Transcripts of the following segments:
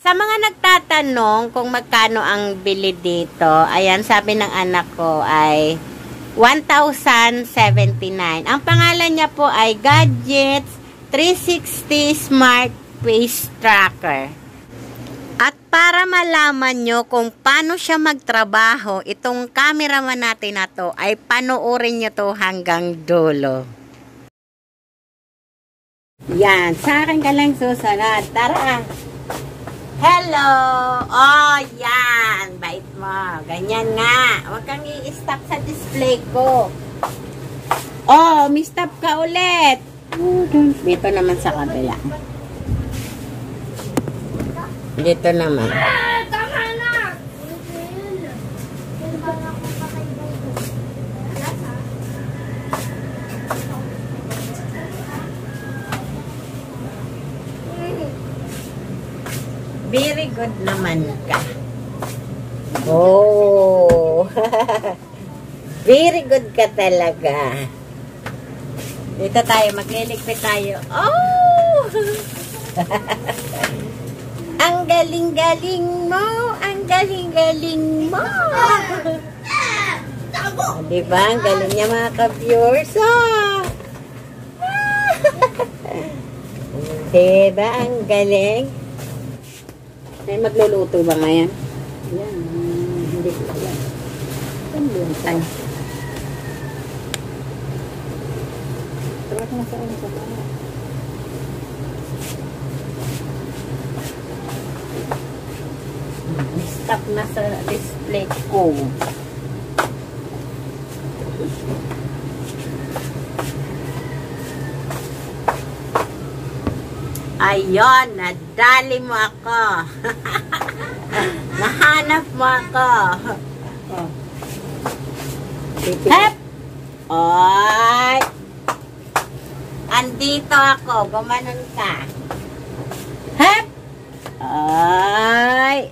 Sa mga nagtatanong kung magkano ang bili dito, ayan, sabi ng anak ko ay 1,079. Ang pangalan niya po ay Gadgets 360 Smart Face Tracker. At para malaman nyo kung paano siya magtrabaho, itong cameraman natin na to, ay panoorin nyo to hanggang dulo. Yan, sa akin ka lang susunod. Tara! Hello! Oh, yan! Bait mo. Ganyan nga. Huwag kang i-stop sa display ko. Oh, mi-stop ka ulit. Dito naman sa kabila. Dito naman. Tama na! Very good naman ka. Oh. Very good ka talaga. Dito tayo, magliligpit tayo. Oh! Ang galing-galing mo. Ang galing-galing mo. Diba? Ang galing niya mga ka-viewers. Oh! Diba? Ang galing. May magluluto ba ngayon? Yan. Hindi ko alam. Saan tayo? Tawag na sa ano sa mga. Stop na sa display ko. Ayun, nadali mo ako. Nahanap mo ako. Oh. Hep! Oy! Andito ako. Gumanon ka. Hep! Oy!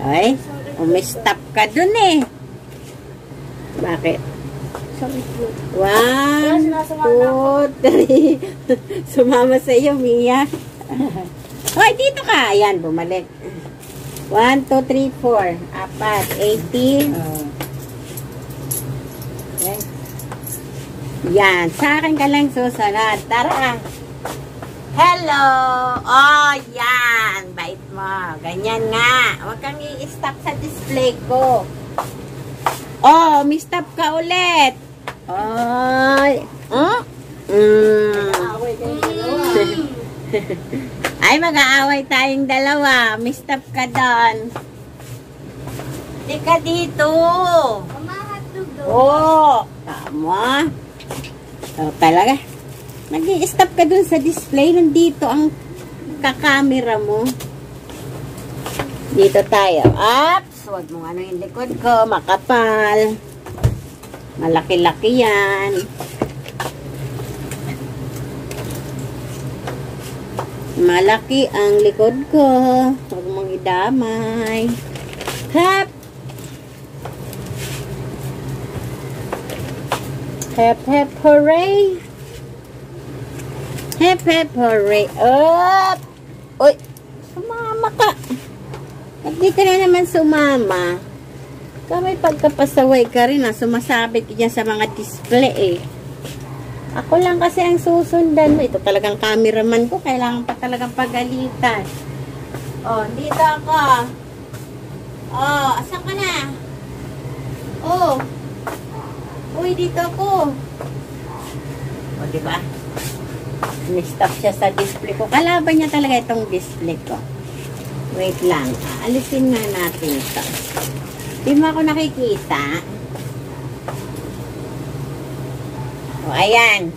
Oy, umistop ka dun eh. Bakit? 1, 2, 3. Sumama sa iyo, Mia. Hoy, dito ka. Ayan, bumalik. 1, 2, 3, 4. 4, 80. Okay. Yan. Sa akin ka lang susunod. Tara. Hello. Oh, yan. Bait mo. Ganyan nga. Huwag kang i-stop sa display ko. Oh, mi-stop ka ulit. Ay. Ay, mag-aaway tayong dalawa. Mi-stop ka doon. Di ka dito. Oh, tama. Oh, talaga. Nag-i-stop ka doon sa display. Nandito ang kakamera mo. Dito tayo. Ups, huwag mo ano yung likod ko. Makapal. Malaki-laki yan. Malaki ang likod ko. Huwag mong idamay. Hep! Hep, hep, hooray! Hep, hep, hooray! Up! Uy! Sumama ka! Hindi ka na naman sumama. May pagkapasaway ka rin na sumasabit ka dyan sa mga display eh. Ako lang kasi ang susundan mo. Ito talagang cameraman ko. Kailangan pa talagang pagalitan. Oh, dito ako. Oh, asan ka na? Oh. Uy, dito ako. Oh, diba? Ni-stop siya sa display ko. Kalaban niya talaga itong display ko. Wait lang. Alisin nga natin ito. Di mo ako nakikita. O, ayan.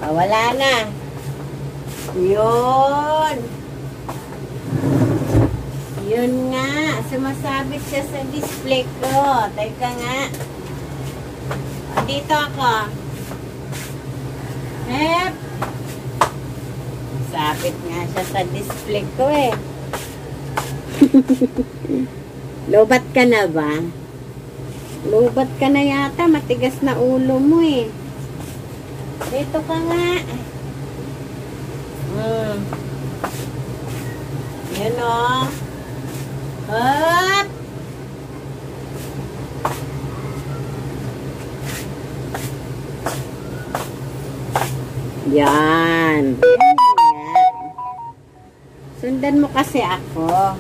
O, wala na. Yun. Yun nga. Sumasabit siya sa display ko. Teka nga. O, dito ako. Hep. Sabit nga siya sa display ko eh. Lobat ka na ba? Lobat ka na yata. Matigas na ulo mo eh. Dito ka nga. Yan o. Up! Yan. Sundan mo kasi ako.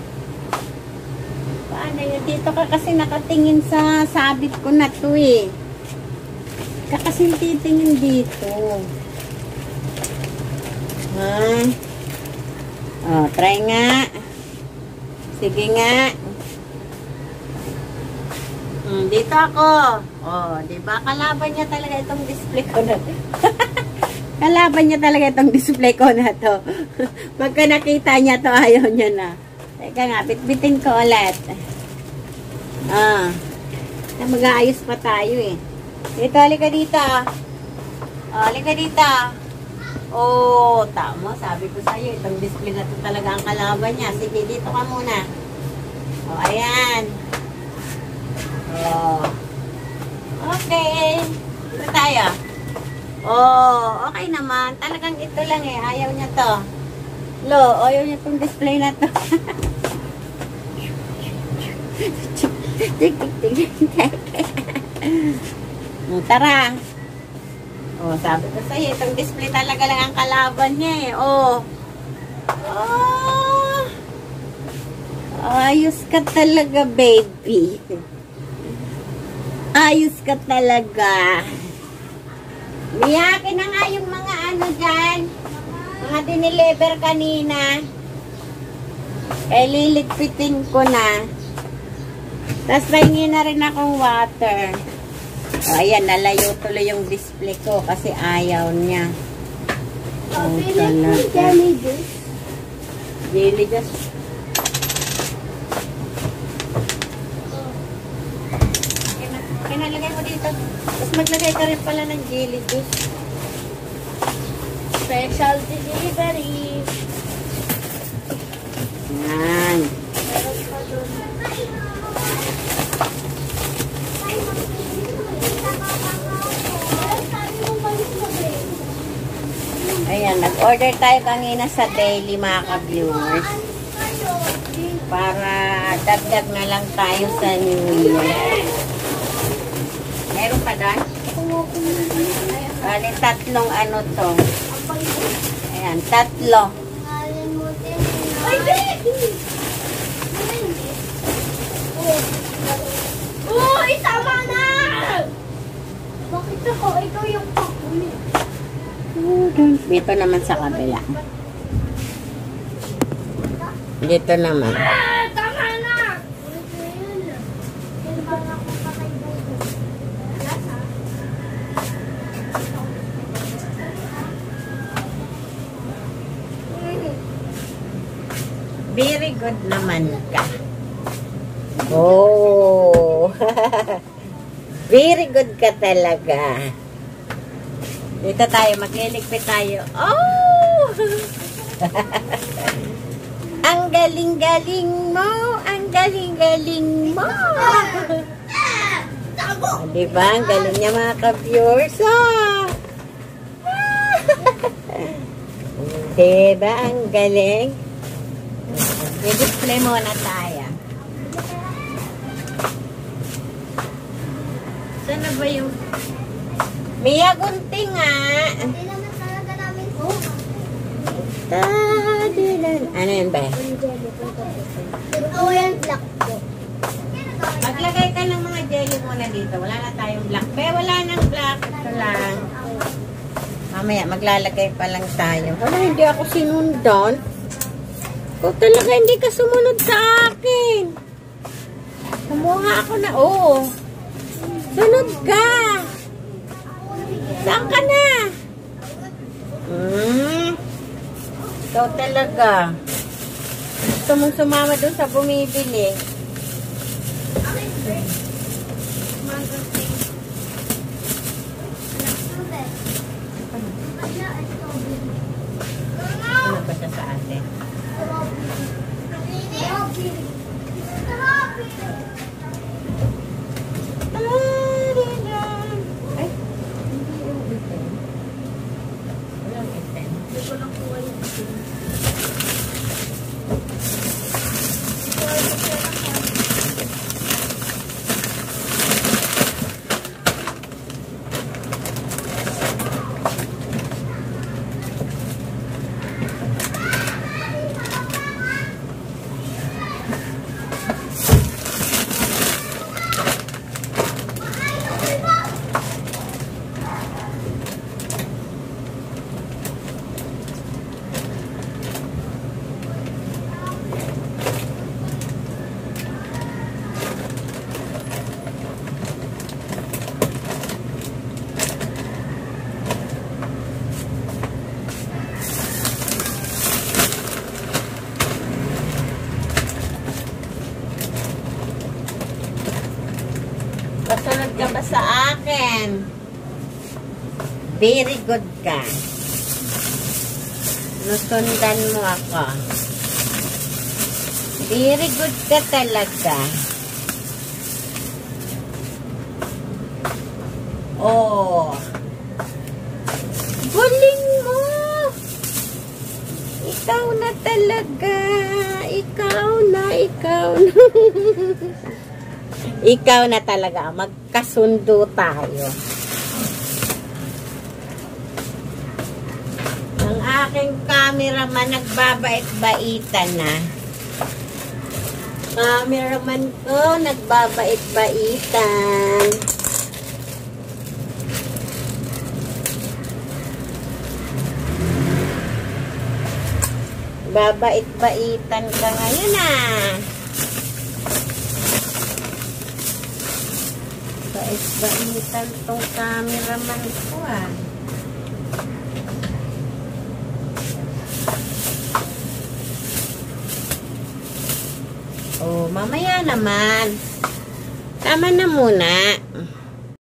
Paano yun? Dito ka kasi nakatingin sa sabit ko na to eh. Kasi titingin dito. Ha? Oh, try nga. Sige nga. Dito ako. Oh, di ba? Kalaban niya talaga itong display ko na. Kalaban niya talaga itong display ko na to. Pagka nakita niya to, ayaw niya na. Teka nga, bitbitin ko ulit. Mag-aayos pa tayo eh. Dito, halika dito. Halika dito. Oh, tama. Sabi ko sa'yo, itong display na to talaga ang kalaban niya. Sige, dito ka muna. Oh, ayan. Oh. Okay. Dito tayo. Oh, okay naman. Talagang ito lang eh. Ayaw niya to. Ayaw niya itong display na to. Tara. Oh, sabi ko sa'yo, itong display talaga lang ang kalaban niya eh. Oh. Oh. Ayos ka talaga, baby. Ayos ka talaga. Miyakin na nga yung mga ano dyan. Mga diniliver kanina. Eh, liligpitin ko na. Tapos pahingin na rin akong water. O, ayan, nalayo tuloy yung display ko kasi ayaw niya. Oh, talaga. Jelly juice. Kinalagay mo dito. Tapos maglagay ka rin pala ng jelly juice. Special delivery. Yan. Ayan, nag-order tayo kanina sa daily mga ka-viewers. Para dagdag na lang tayo sa New Year. Meron pa doon? Bali, tatlong ano to. Ayan, tatlo. Uy, tama na! Bakit ako? Ikaw yung pakuli. Dito naman sa kabila. Dito naman. Tama na! Very good naman ka. Oh. Very good ka talaga. Dito tayo, magliligpit tayo. Oh! Ang galing-galing mo! Ang galing-galing mo! Diba? Ang galing niya mga ka-viewers. Oh! Diba? Ang galing. I-display muna tayo. Saan na ba yung... Mia, gunting nga. Hindi naman talaga namin po. Ano yun ba? Ito yung black po. Maglagay ka ng mga jelly muna dito. Wala na tayong black. Wala nang black. Ito lang. Mamaya, maglalagay pa lang tayo. Wala, hindi ako sinundan. Kung talaga hindi ka sumunod sa akin. Kumuha ako na, oo. Sunod ka. Saan ka na? Ikaw talaga. Gusto mong sumama doon sa bumibili. Ano ba siya sa atin? akin. Very good ka. Nusundan mo ako. Very good ka talaga. Oh. Galing mo. Ikaw na talaga. Ikaw na. Ikaw na talaga. Magkasundo tayo. Ang aking cameraman nagbabait-baitan na. Cameraman ko nagbabait-baitan. Babait-baitan ka ngayon Bait-baitan tong cameraman ko Oh, mamaya naman. Tama na muna.